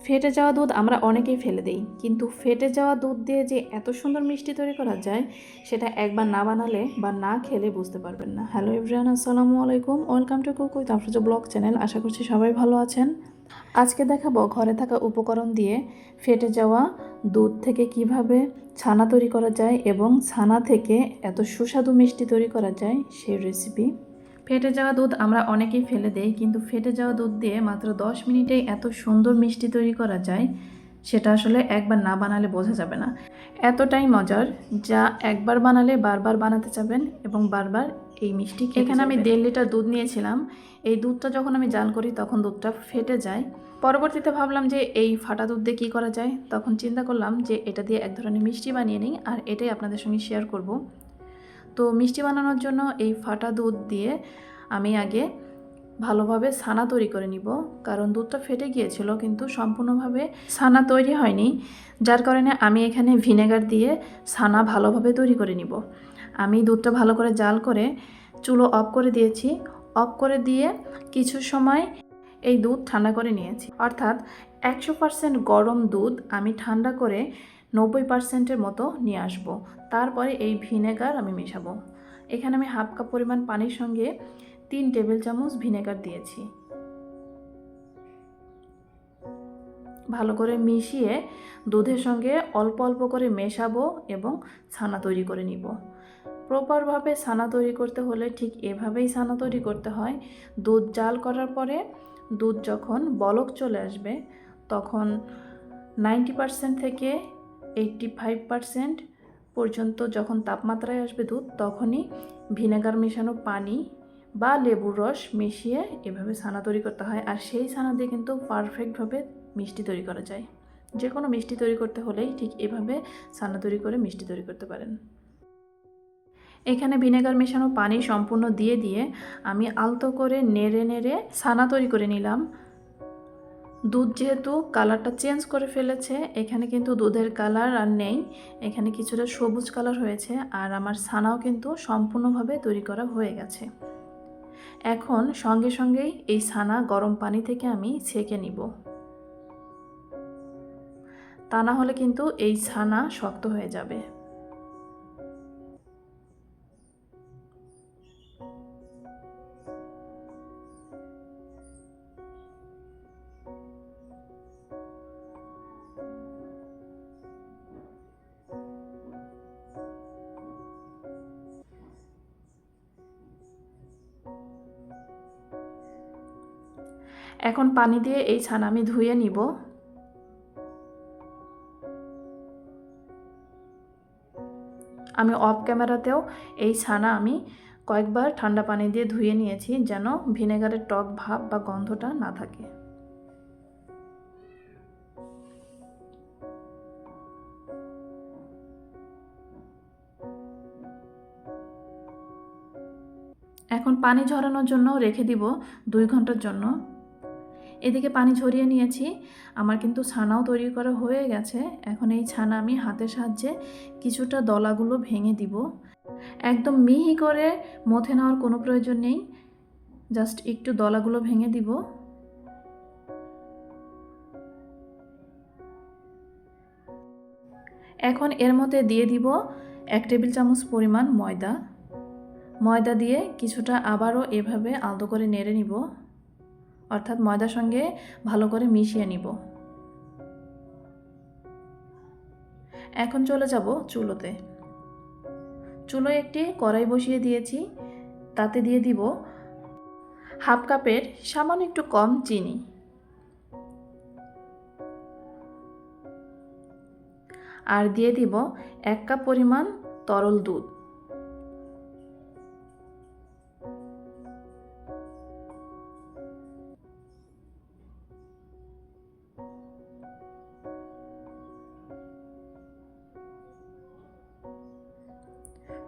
ফেটে যাওয়া দুধ আমরা অনেকেই ফেলে দিই, কিন্তু ফেটে যাওয়া দুধ দিয়ে যে এত সুন্দর মিষ্টি তৈরি করা যায় সেটা একবার না বানালে বা না খেলে বুঝতে পারবেন না। হ্যালো এভরিওয়ান, আসসালামু আলাইকুম, welcome to cook with Afroza blog channel. আশা করছি সবাই ভালো আছেন। আজকে দেখাবো ঘরে থাকা উপকরণ দিয়ে ফেটে যাওয়া দুধ থেকে কিভাবে ছানা তৈরি করা যায় এবং ছানা থেকে এত সুস্বাদু মিষ্টি তৈরি করা যায় সেই রেসিপি। ফেটে যাওয়া দুধ আমরা অনেকেই ফেলে দেই, কিন্তু ফেটে যাওয়া দুধ দিয়ে মাত্র 10 মিনিটেই এত সুন্দর মিষ্টি তৈরি করা যায় সেটা আসলে একবার না বানালে বোঝা যাবে না। এতটাই মজার যা একবার বানালে বারবার বানাতে চাবেন এবং বারবার এই মিষ্টি খেতে। এখানে আমি 1.5 লিটার দুধ নিয়েছিলাম। এই দুধটা যখন আমি জাল করি তখন দুধটা ফেটে যায়। পরবর্তীতে ভাবলাম যে এই ফাটা দুধ দিয়ে কী করা যায়, তখন চিন্তা করলাম যে এটা দিয়ে এক ধরনের মিষ্টি বানিয়ে নিই, আর এটাই আপনাদের সঙ্গে শেয়ার করব। তো মিষ্টি বানানোর জন্য এই ফাটা দুধ দিয়ে আমি আগে ভালোভাবে ছানা তৈরি করে নিব, কারণ দুধটা ফেটে গিয়েছিল কিন্তু সম্পূর্ণভাবে ছানা তৈরি হয়নি, যার কারণে আমি এখানে ভিনেগার দিয়ে ছানা ভালোভাবে তৈরি করে নিব। আমি দুধটা ভালো করে জাল করে চুলো অফ করে দিয়েছি। অফ করে দিয়ে কিছু সময় এই দুধ ঠান্ডা করে নিয়েছি, অর্থাৎ 100% গরম দুধ আমি ঠান্ডা করে 90%-এর মতো নিয়ে আসব। তারপরে এই ভিনেগার আমি মেশাবো। এখানে আমি হাফ কাপ পরিমাণ পানির সঙ্গে 3 টেবিল চামচ ভিনেগার দিয়েছি। ভালো করে মিশিয়ে দুধের সঙ্গে অল্প অল্প করে মেশাবো এবং ছানা তৈরি করে নিব। প্রপারভাবে ছানা তৈরি করতে হলে ঠিক এভাবেই ছানা তৈরি করতে হয়। দুধ জাল করার পরে দুধ যখন বলক চলে আসবে তখন 90% থেকে 85% পর্যন্ত যখন তাপমাত্রায় আসবে দুধ, তখনই ভিনেগার মেশানো পানি বা লেবুর রস মিশিয়ে এভাবে ছানা তৈরি করতে হয়। আর সেই ছানা দিয়ে কিন্তু পারফেক্টভাবে মিষ্টি তৈরি করা যায়। যে কোনো মিষ্টি তৈরি করতে হলেই ঠিক এভাবে ছানা তৈরি করে মিষ্টি তৈরি করতে পারেন। এখানে ভিনেগার মেশানো পানি সম্পূর্ণ দিয়ে আমি আলতো করে নেড়ে নেড়ে ছানা তৈরি করে নিলাম। দুধ যেহেতু কালারটা চেঞ্জ করে ফেলেছে, এখানে কিন্তু দুধের কালার আর নেই, এখানে কিছুটা সবুজ কালার হয়েছে, আর আমার ছানাও কিন্তু সম্পূর্ণভাবে তৈরি করা হয়ে গেছে। এখন সঙ্গে সঙ্গেই এই ছানা গরম পানি থেকে আমি ছেঁকে নিব, তা না হলে কিন্তু এই ছানা শক্ত হয়ে যাবে। এখন পানি দিয়ে এই ছানা আমি ধুয়ে নিব। আমি অফ ক্যামেরাতেও এই ছানা আমি কয়েকবার ঠান্ডা পানি দিয়ে ধুয়ে নিয়েছি, যেন ভিনেগারের টক ভাব বা গন্ধটা না থাকে। এখন পানি ঝরানোর জন্য রেখে দিব 2 ঘন্টার জন্য। এদিকে পানি ঝরিয়ে নিয়েছি, আমার কিন্তু ছানাও তৈরি করা হয়ে গেছে। এখন এই ছানা আমি হাতের সাহায্যে কিছুটা দলাগুলো ভেঙে দিব। একদম মিহি করে মথে নেওয়ার কোনো প্রয়োজন নেই, জাস্ট একটু দলাগুলো ভেঙে দিব। এখন এর মধ্যে দিয়ে দিব 1 টেবিল চামচ পরিমাণ ময়দা। ময়দা দিয়ে কিছুটা আবারও এভাবে আলতো করে নেড়ে নিব, অর্থাৎ ময়দার সঙ্গে ভালো করে মিশিয়ে নিব। এখন চলে যাব চুলোতে। চুলোয় একটি কড়াই বসিয়ে দিয়েছি, তাতে দিয়ে দিব হাফ কাপের সামান্য একটু কম চিনি। আর দিয়ে দিব 1 কাপ পরিমাণ তরল দুধ।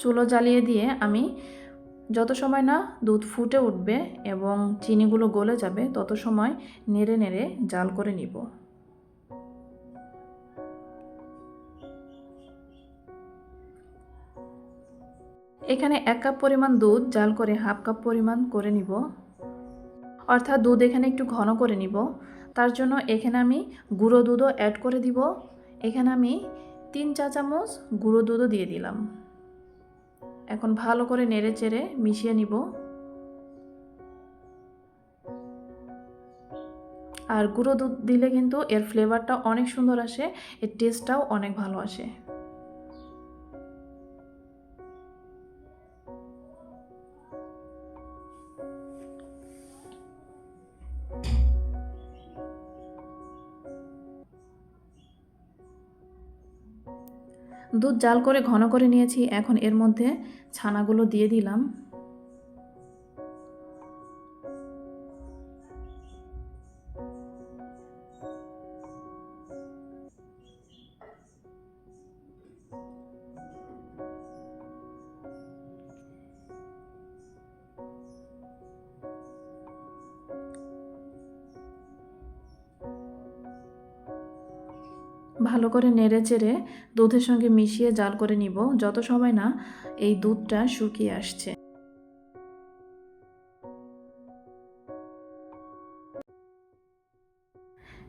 চুলো জ্বালিয়ে দিয়ে আমি যত সময় না দুধ ফুটে উঠবে এবং চিনিগুলো গলে যাবে তত সময় নেড়ে নেড়ে জাল করে নিব। এখানে 1 কাপ পরিমাণ দুধ জাল করে হাফ কাপ পরিমাণ করে নিব, অর্থাৎ দুধ এখানে একটু ঘন করে নিব। তার জন্য এখানে আমি গুঁড়ো দুধও অ্যাড করে দিব। এখানে আমি 3 চা চামচ গুঁড়ো দুধও দিয়ে দিলাম। এখন ভালো করে নেড়ে চেড়ে মিশিয়ে নিব। আর গুঁড়ো দুধ দিলে কিন্তু এর ফ্লেভারটা অনেক সুন্দর আসে, এর টেস্টটাও অনেক ভালো আসে। দুধ জাল করে ঘন করে নিয়েছি। এখন এর মধ্যে ছানাগুলো দিয়ে দিলাম। ভালো করে নেড়ে চেড়ে দুধের সঙ্গে মিশিয়ে জাল করে নিব যত সময় না এই দুধটা শুকিয়ে আসছে।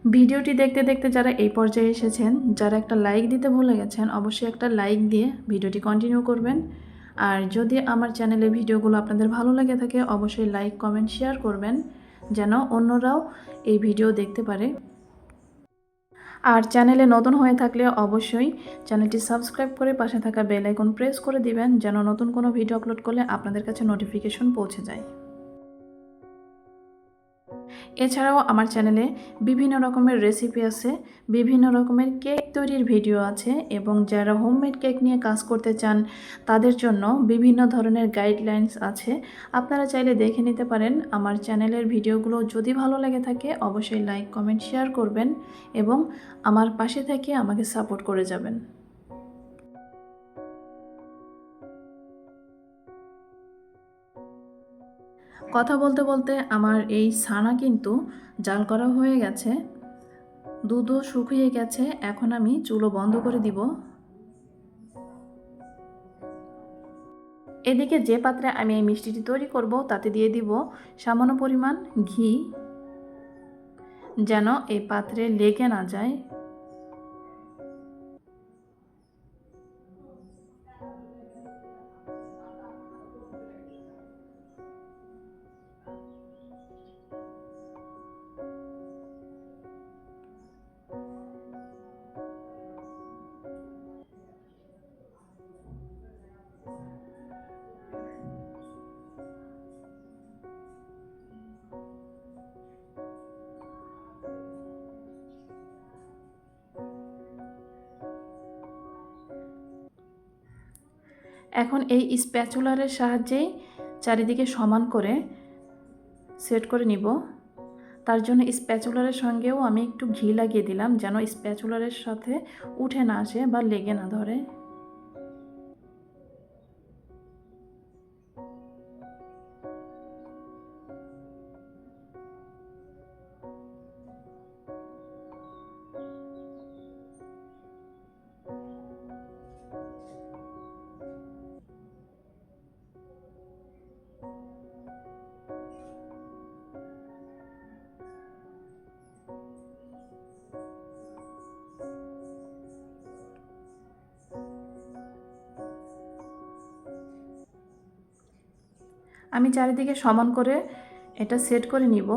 ভিডিওটি দেখতে দেখতে যারা এই পর্যায়ে এসেছেন, যারা একটা লাইক দিতে ভুলে গেছেন, অবশ্যই একটা লাইক দিয়ে ভিডিওটি কন্টিনিউ করবেন। আর যদি আমার চ্যানেলের ভিডিওগুলো আপনাদের ভালো লাগে থাকে, অবশ্যই লাইক কমেন্ট শেয়ার করবেন যেন অন্যরাও এই ভিডিও দেখতে পারে। আর চ্যানেলে নতুন হয়ে থাকলে অবশ্যই চ্যানেলটি সাবস্ক্রাইব করে পাশে থাকা বেল আইকন প্রেস করে দিবেন যেন নতুন কোনো ভিডিও আপলোড করলে আপনাদের কাছে নোটিফিকেশন পৌঁছে যায়। এছাড়াও আমার চ্যানেলে বিভিন্ন রকমের রেসিপি আছে, বিভিন্ন রকমের কেক তৈরির ভিডিও আছে এবং যারা হোমমেড কেক নিয়ে কাজ করতে চান তাদের জন্য বিভিন্ন ধরনের গাইডলাইন্স আছে। আপনারা চাইলে দেখে নিতে পারেন। আমার চ্যানেলের ভিডিওগুলো যদি ভালো লেগে থাকে অবশ্যই লাইক কমেন্ট শেয়ার করবেন এবং আমার পাশে থেকে আমাকে সাপোর্ট করে যাবেন। কথা বলতে বলতে আমার এই ছানা কিন্তু জাল করা হয়ে গেছে, দুধও শুকিয়ে গেছে। এখন আমি চুলো বন্ধ করে দিব। এদিকে যে পাত্রে আমি এই মিষ্টিটি তৈরি করব তাতে দিয়ে দিব সামান্য পরিমাণ ঘি, যেন এই পাত্রে লেগে না যায়। এখন এই স্প্যাচুলারের সাহায্যেই চারিদিকে সমান করে সেট করে নিব। তার জন্য স্প্যাচুলারের সঙ্গেও আমি একটু ঘি লাগিয়ে দিলাম যেন স্প্যাচুলারের সাথে উঠে না আসে বা লেগে না ধরে। আমি চারিদিকে সমান করে এটা সেট করে নিব।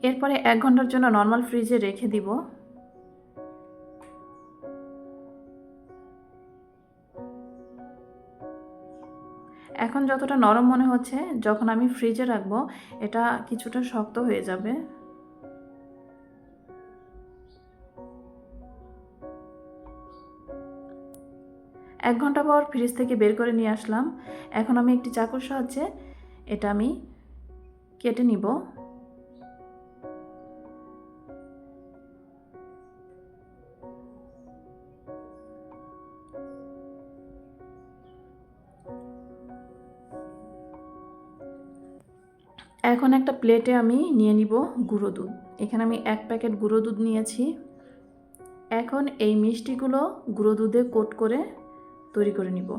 এরপরে 1 ঘন্টার জন্য নর্মাল ফ্রিজে রেখে দিব। এখন যতটা নরম মনে হচ্ছে, যখন আমি ফ্রিজে রাখবো এটা কিছুটা শক্ত হয়ে যাবে। এক ঘন্টা পর ফ্রিজ থেকে বের করে নিয়ে আসলাম। এখন আমি একটি চাকুর সাহায্যে এটা আমি কেটে নিব। এখন একটা প্লেটে আমি নিয়ে নিব গুঁড়ো দুধ। এখানে আমি 1 প্যাকেট গুঁড়ো দুধ নিয়েছি। এখন এই মিষ্টিগুলো গুঁড়ো দুধে কোট করে তৈরি করে নিব।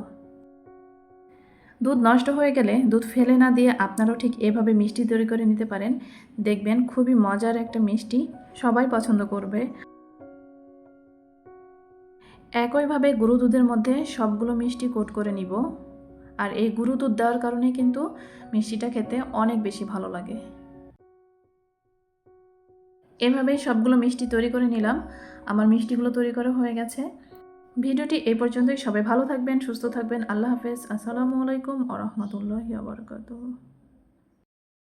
দুধ নষ্ট হয়ে গেলে দুধ ফেলে না দিয়ে আপনারাও ঠিক এভাবে মিষ্টি তৈরি করে নিতে পারেন। দেখবেন খুবই মজার একটা মিষ্টি। সবাই পছন্দ করবে। একইভাবে গুঁড়ো দুধের মধ্যে সবগুলো মিষ্টি কোট করে নিব। আর এই গুঁড়ো দুধ দেওয়ার কারণে কিন্তু মিষ্টিটা খেতে অনেক বেশি ভালো লাগে। এভাবেই সবগুলো মিষ্টি তৈরি করে নিলাম। আমার মিষ্টিগুলো তৈরি করা হয়ে গেছে। ভিডিওটি এই পর্যন্তই। সবাই ভালো থাকবেন, সুস্থ থাকবেন। আল্লাহ হাফেজ। আসসালামু আলাইকুম ওয়া রাহমাতুল্লাহি ওয়া বারাকাতুহু।